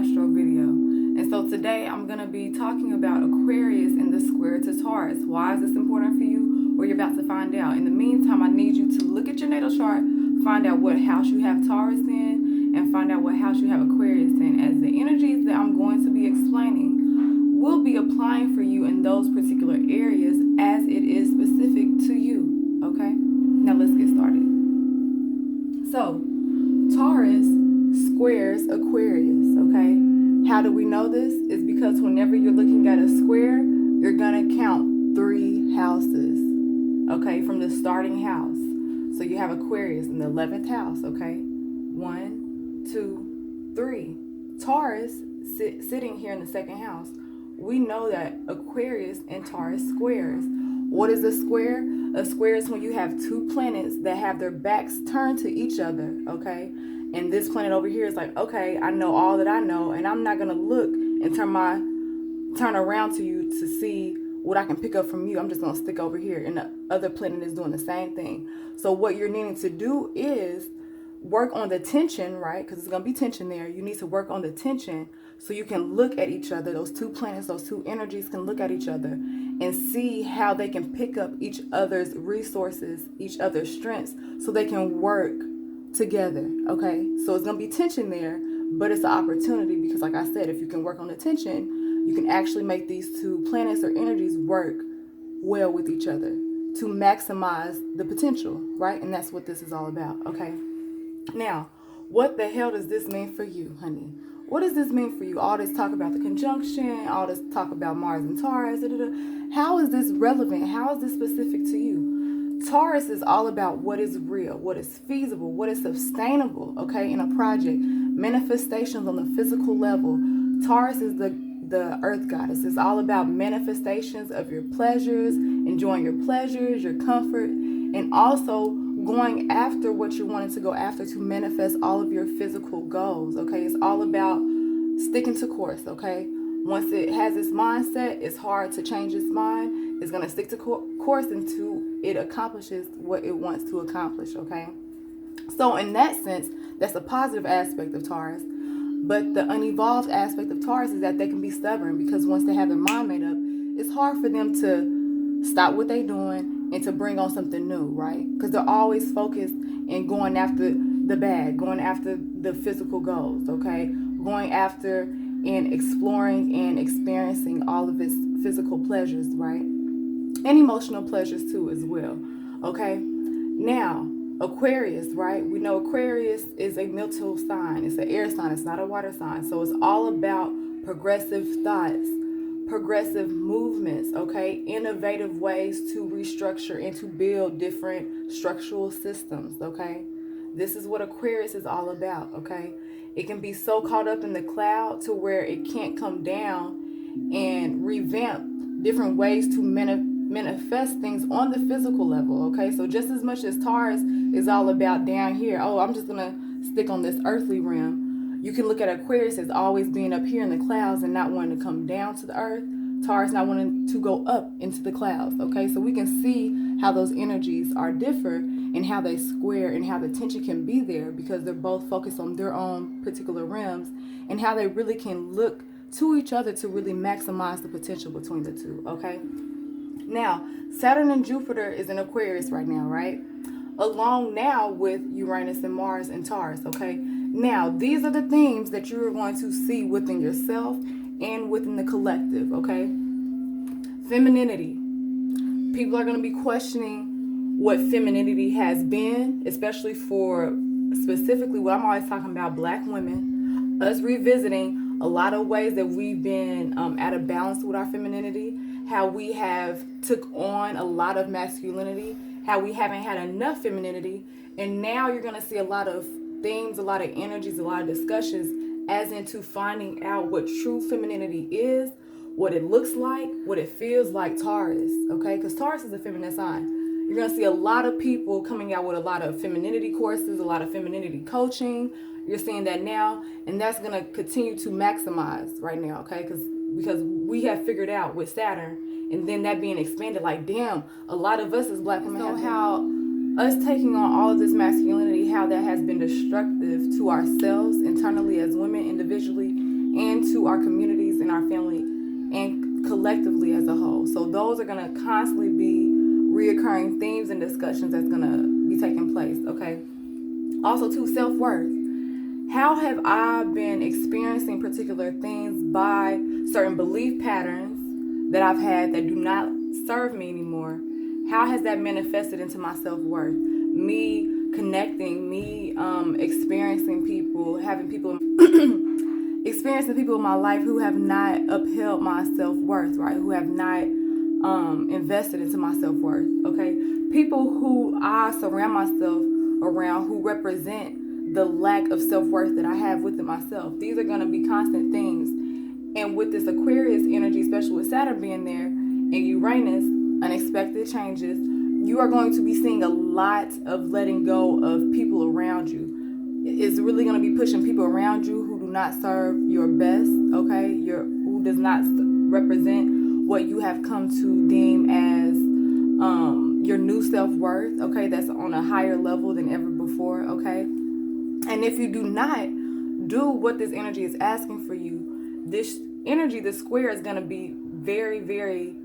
Astro video. And so today I'm going to be talking about Aquarius and the square to Taurus. Why is this important for you? Well, you're about to find out. In the meantime, I need you to look at your natal chart, find out what house you have Taurus in, and find out what house you have Aquarius in, as the energies that I'm going to be explaining will be applying for you in those particular areas as it is specific to you. Okay? Now let's get started. So, Taurus squares Aquarius, okay? How do we know this? It's because whenever you're looking at a square, you're gonna count 3 houses, okay, from the starting house. So you have Aquarius in the 11th house, okay? 1, 2, 3. Taurus sitting here in the 2nd house. We know that Aquarius and Taurus squares. What is a square? A square is when you have 2 planets that have their backs turned to each other, okay? And this planet over here is like, okay, I know all that I know, and I'm not gonna look and turn around to you to see what I can pick up from you. I'm just gonna stick over here, and the other planet is doing the same thing. So what you're needing to do is work on the tension, right? Because it's gonna be tension there. You need to work on the tension so you can look at each other. Those 2 planets, those 2 energies can look at each other and see how they can pick up each other's resources, each other's strengths, so they can work together, okay? So it's gonna be tension there, but it's an opportunity because, like I said, if you can work on the tension, you can actually make these 2 planets or energies work well with each other to maximize the potential, right? And that's what this is all about, okay? Now, what the hell does this mean for you, honey? What does this mean for you? All this talk about the conjunction, all this talk about Mars and Taurus, how is this relevant? How is this specific to you? Taurus is all about what is real, what is feasible, what is sustainable, okay, in a project. Manifestations on the physical level. Taurus is the earth goddess. It's all about manifestations of your pleasures, enjoying your pleasures, your comfort, and also going after what you're wanting to go after to manifest all of your physical goals, okay? It's all about sticking to course, okay? Once it has its mindset, it's hard to change its mind. It's going to stick to course until it accomplishes what it wants to accomplish, okay? So in that sense, that's a positive aspect of Taurus. But the unevolved aspect of Taurus is that they can be stubborn, because once they have their mind made up, it's hard for them to stop what they're doing and to bring on something new, right? Because they're always focused and going after the bag, going after the physical goals, okay? Going after and exploring and experiencing all of its physical pleasures, right? And emotional pleasures too as well, okay? Now, Aquarius, right? We know Aquarius is a mental sign. It's an air sign. It's not a water sign. So it's all about progressive thoughts, progressive movements, okay? Innovative ways to restructure and to build different structural systems, okay? This is what Aquarius is all about, okay? It can be so caught up in the cloud to where it can't come down and revamp different ways to manifest things on the physical level, okay? So just as much as Taurus is all about down here, oh, I'm just gonna stick on this earthly realm, you can look at Aquarius as always being up here in the clouds and not wanting to come down to the earth. Taurus not wanting to go up into the clouds, okay? So we can see how those energies are different and how they square and how the tension can be there, because they're both focused on their own particular realms, and how they really can look to each other to really maximize the potential between the two, okay? Now, Saturn and Jupiter is in Aquarius right now, right? Along now with Uranus and Mars and Taurus, okay? Now, these are the themes that you are going to see within yourself and within the collective, okay? Femininity. People are going to be questioning what femininity has been, especially for specifically what I'm always talking about, Black women. Us revisiting a lot of ways that we've been out of balance with our femininity, how we have took on a lot of masculinity, how we haven't had enough femininity, and now you're going to see a lot of themes, a lot of energies, a lot of discussions as into finding out what true femininity is, what it looks like, what it feels like. Taurus, okay? Because Taurus is a feminine sign. You're going to see a lot of people coming out with a lot of femininity courses, a lot of femininity coaching. You're seeing that now, and that's going to continue to maximize right now, okay? Because we have figured out with Saturn, and then that being expanded, like, damn, a lot of us as Black women know how us taking on all of this masculinity, how that has been destructive to ourselves internally as women individually, and to our communities and our family and collectively as a whole. So those are going to constantly be reoccurring themes and discussions that's going to be taking place, okay? Also, too, self-worth. How have I been experiencing particular things by certain belief patterns that I've had that do not serve me anymore? How has that manifested into my self-worth? Me connecting, me experiencing people, having people experiencing people in my life who have not upheld my self-worth, right? Who have not invested into my self-worth, okay? People who I surround myself around who represent the lack of self-worth that I have within myself. These are going to be constant things. And with this Aquarius energy, especially with Saturn being there and Uranus, unexpected changes, you are going to be seeing a lot of letting go of people around you. It's really going to be pushing people around you who do not serve your best, okay? Who does not represent what you have come to deem as your new self-worth, okay? That's on a higher level than ever before, okay? And if you do not do what this energy is asking for you, this energy, the square, is going to be very, very,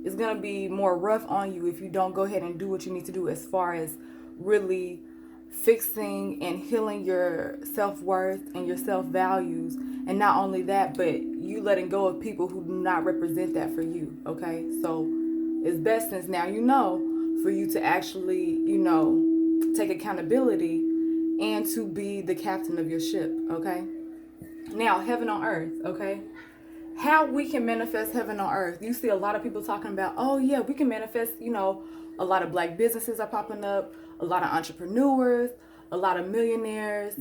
it's going to be more rough on you if you don't go ahead and do what you need to do as far as really fixing and healing your self-worth and your self-values. And not only that, but you letting go of people who do not represent that for you, okay? So it's best, since now you know, for you to actually, take accountability and to be the captain of your ship, okay? Now, heaven on earth, okay? How we can manifest heaven on earth. You see a lot of people talking about, oh yeah, we can manifest, a lot of black businesses are popping up, a lot of entrepreneurs, a lot of millionaires,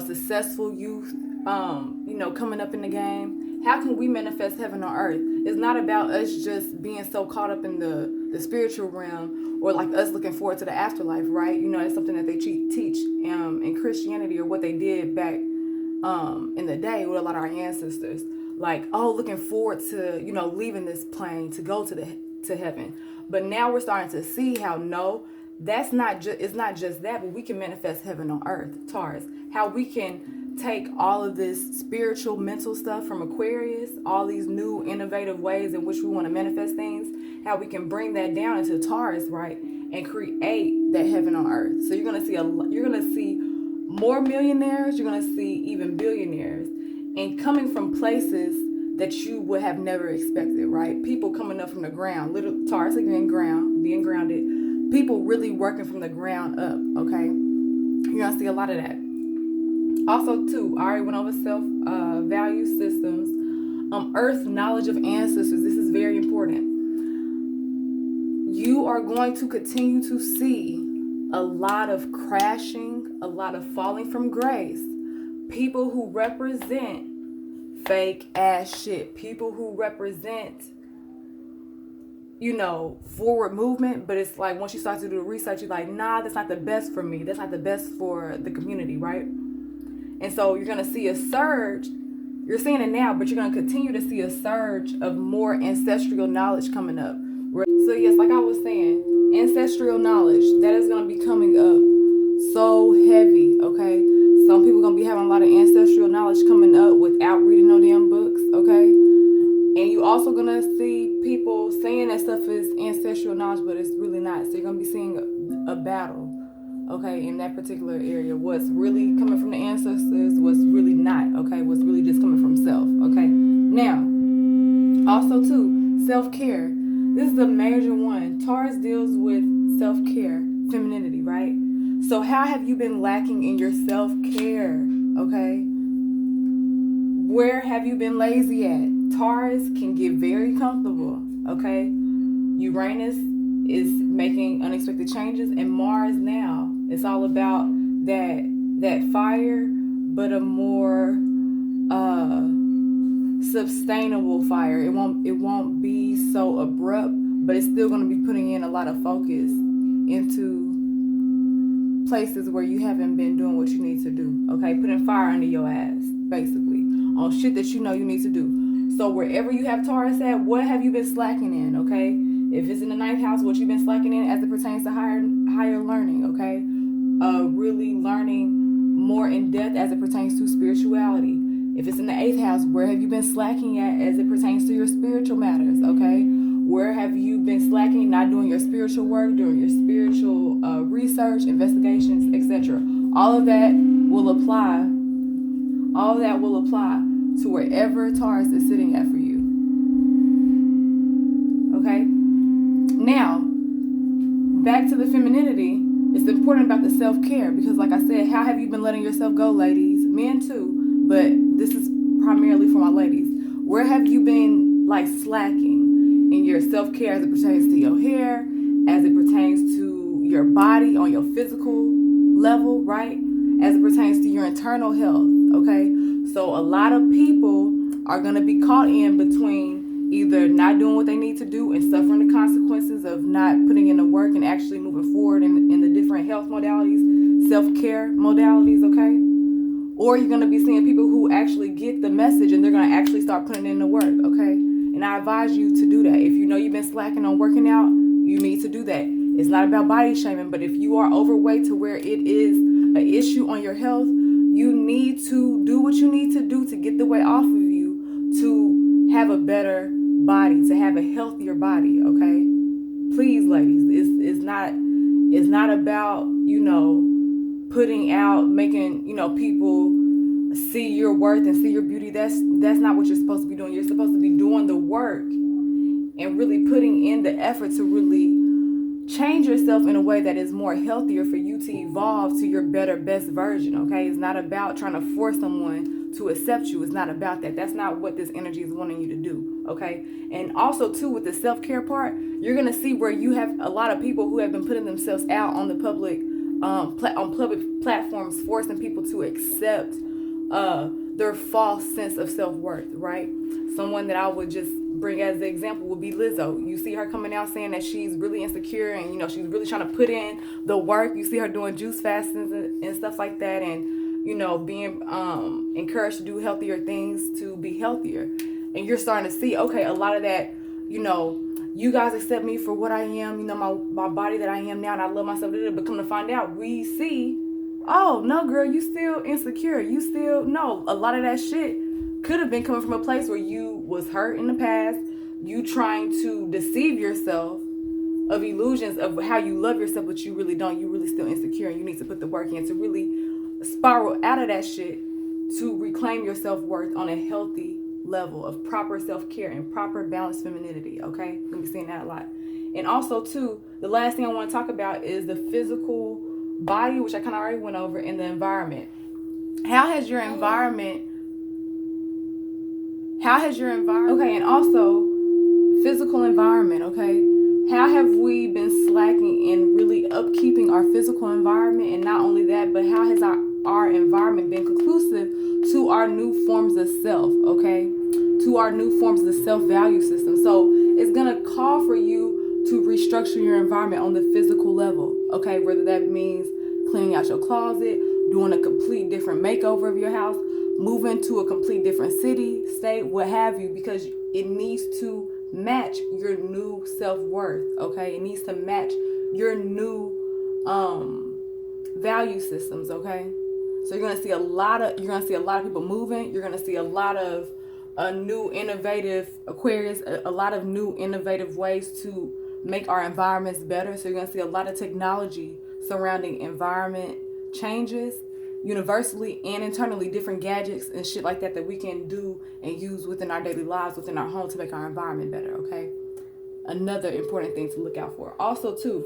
successful youth, coming up in the game. How can we manifest heaven on earth? It's not about us just being so caught up in the spiritual realm, or like us looking forward to the afterlife, right? It's something that they teach in Christianity, or what they did back in the day with a lot of our ancestors. Like, oh, looking forward to, leaving this plane to go to heaven. But now we're starting to see how, no, it's not just that, but we can manifest heaven on earth, Taurus. How we can take all of this spiritual, mental stuff from Aquarius, all these new innovative ways in which we want to manifest things, how we can bring that down into Taurus, right, and create that heaven on earth. So you're gonna see more millionaires, you're gonna see even billionaires, and coming from places that you would have never expected, right? People coming up from the ground, little Taurus again, being grounded, people really working from the ground up, okay? You're gonna see a lot of that. Also, too, I already went over self-value systems, earth knowledge of ancestors. This is very important. You are going to continue to see a lot of crashing, a lot of falling from grace. People who represent fake ass shit. People who represent, forward movement. But it's like, once you start to do the research, you're like, nah, that's not the best for me. That's not the best for the community, right? And so you're going to see a surge. You're seeing it now, but you're going to continue to see a surge of more ancestral knowledge coming up. So yes, like I was saying, ancestral knowledge, that is going to be coming up so heavy, okay? Some people going to be having a lot of ancestral knowledge coming up without reading no damn books, okay? And you also going to see people saying that stuff is ancestral knowledge, but it's really not. So you're going to be seeing a battle, okay, in that particular area. What's really coming from the ancestors, what's really not, okay? What's really just coming from self, okay? Now, also too, self-care. This is a major one. Taurus deals with self-care, femininity, right? So how have you been lacking in your self-care, okay? Where have you been lazy at? Taurus can get very comfortable, okay? Uranus is making unexpected changes, and Mars now, it's all about that fire, but a more sustainable fire. It won't be so abrupt, but it's still going to be putting in a lot of focus into places where you haven't been doing what you need to do, okay? Putting fire under your ass, basically, on shit that you know you need to do. So wherever you have Taurus at, what have you been slacking in, okay? If it's in the 9th house, what you've been slacking in as it pertains to higher learning, okay? Really learning more in depth as it pertains to spirituality. If it's in the 8th house, where have you been slacking at as it pertains to your spiritual matters, okay? Where have you been slacking, not doing your spiritual work, doing your spiritual research, investigations, etc.? All of that will apply. All of that will apply to wherever Taurus is sitting at for you. Okay? Now, back to the femininity. It's important about the self-care because, like I said, how have you been letting yourself go, ladies? Men too, but this is primarily for my ladies. Where have you been like slacking in your self-care as it pertains to your hair, as it pertains to your body on your physical level, right? As it pertains to your internal health, okay? So a lot of people are going to be caught in between either not doing what they need to do and suffering the consequences of not putting in the work and actually moving forward in the different health modalities, self-care modalities, okay? Or you're going to be seeing people who actually get the message and they're going to actually start putting in the work, okay? And I advise you to do that. If you know you've been slacking on working out, you need to do that. It's not about body shaming, but if you are overweight to where it is an issue on your health, you need to do what you need to do to get the weight off of you to have a better body, to have a healthier body, okay? Please, ladies, it's not about, putting out, making, people see your worth and see your beauty. That's not what you're supposed to be doing. You're supposed to be doing the work and really putting in the effort to really change yourself in a way that is more healthier for you to evolve to your better, best version, okay? It's not about trying to force someone to accept you. It's not about that. That's not what this energy is wanting you to do, okay? And also, too, with the self-care part, you're going to see where you have a lot of people who have been putting themselves out on the public, on public platforms, forcing people to accept their false sense of self-worth, right? Someone that I would just bring as the example would be Lizzo. You see her coming out saying that she's really insecure and, she's really trying to put in the work. You see her doing juice fastings and stuff like that, and, being encouraged to do healthier things to be healthier. And you're starting to see, okay, a lot of that, you guys accept me for what I am, my body that I am now, and I love myself. But come to find out, we see, oh, no, girl, you still insecure. No, a lot of that shit could have been coming from a place where you was hurt in the past, you trying to deceive yourself of illusions of how you love yourself, but you really don't. You really still insecure, and you need to put the work in to really spiral out of that shit to reclaim your self-worth on a healthy level of proper self-care and proper balanced femininity, okay? We'll be seeing that a lot. And also, too, the last thing I want to talk about is the physical body, which I kind of already went over, in the environment. How has your environment, okay, and also physical environment, okay? How have we been slacking in really upkeeping our physical environment? And not only that, but how has our environment been conclusive to our new forms of self, okay? To our new forms of the self-value system. So it's going to call for you to restructure your environment on the physical level, okay? Whether that means cleaning out your closet, doing a complete different makeover of your house, moving to a complete different city, state, what have you, because it needs to match your new self-worth, okay? It needs to match your new value systems, okay? So you're gonna see a lot of people moving. You're gonna see a lot of new innovative Aquarius, a lot of new innovative ways to make our environments better. So you're gonna see a lot of technology surrounding environment changes, universally and internally, different gadgets and shit like that we can do and use within our daily lives, within our home, to make our environment better, okay? Another important thing to look out for. Also, too,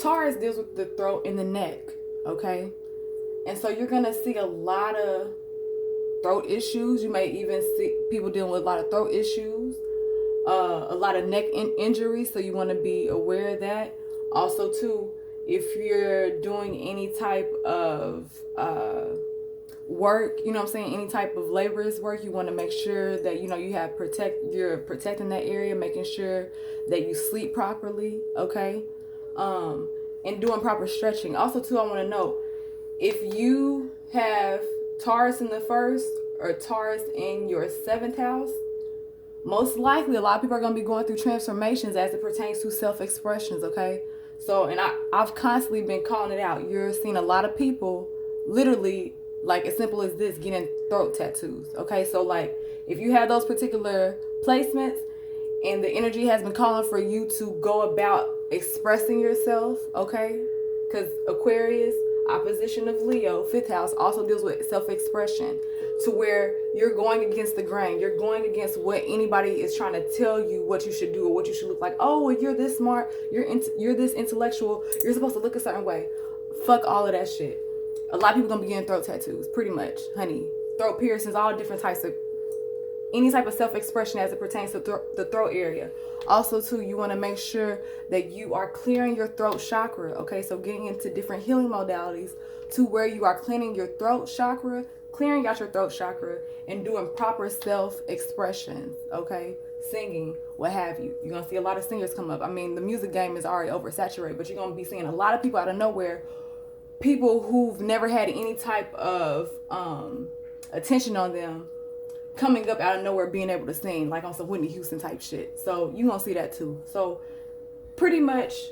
Taurus deals with the throat and the neck, okay? And so you're going to see a lot of throat issues. You may even see people dealing with a lot of throat issues, a lot of neck injuries, so you want to be aware of that. Also, too, if you're doing any type of work, any type of laborious work, you want to make sure that, you're protecting that area, making sure that you sleep properly, okay? And doing proper stretching. Also, too, I want to note, if you have Taurus in the first or Taurus in your 7th house, most likely a lot of people are going to be going through transformations as it pertains to self-expressions, okay? So, and I've constantly been calling it out. You're seeing a lot of people literally Like as simple as this, getting throat tattoos. Okay, so like if you have those particular placements and the energy has been calling for you to go about expressing yourself, okay? Because Aquarius, opposition of Leo, fifth house, also deals with self-expression, to where you're going against the grain. You're going against what anybody is trying to tell you what you should do or what you should look like. Oh, well, you're this smart. You're this intellectual. You're supposed to look a certain way. Fuck all of that shit. A lot of people gonna be getting throat tattoos, pretty much, honey. Throat piercings, all different types of, any type of self-expression as it pertains to the throat area. Also, too, you want to make sure that you are clearing your throat chakra, okay? So getting into different healing modalities to where you are cleaning your throat chakra, clearing out your throat chakra, and doing proper self-expressions, okay? Singing, what have you. You're going to see a lot of singers come up. I mean, the music game is already oversaturated, but you're going to be seeing a lot of people out of nowhere, people who've never had any type of attention on them, coming up out of nowhere, being able to sing like on some Whitney Houston type shit. So you gonna see that too. So pretty much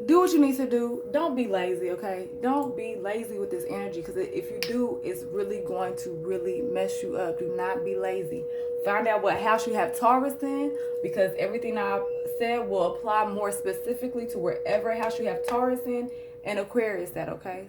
do what you need to do. Don't be lazy, okay? Don't be lazy with this energy, because if you do, it's really going to really mess you up. Do not be lazy. Find out what house you have Taurus in, because everything I said will apply more specifically to wherever house you have Taurus in and Aquarius at, okay?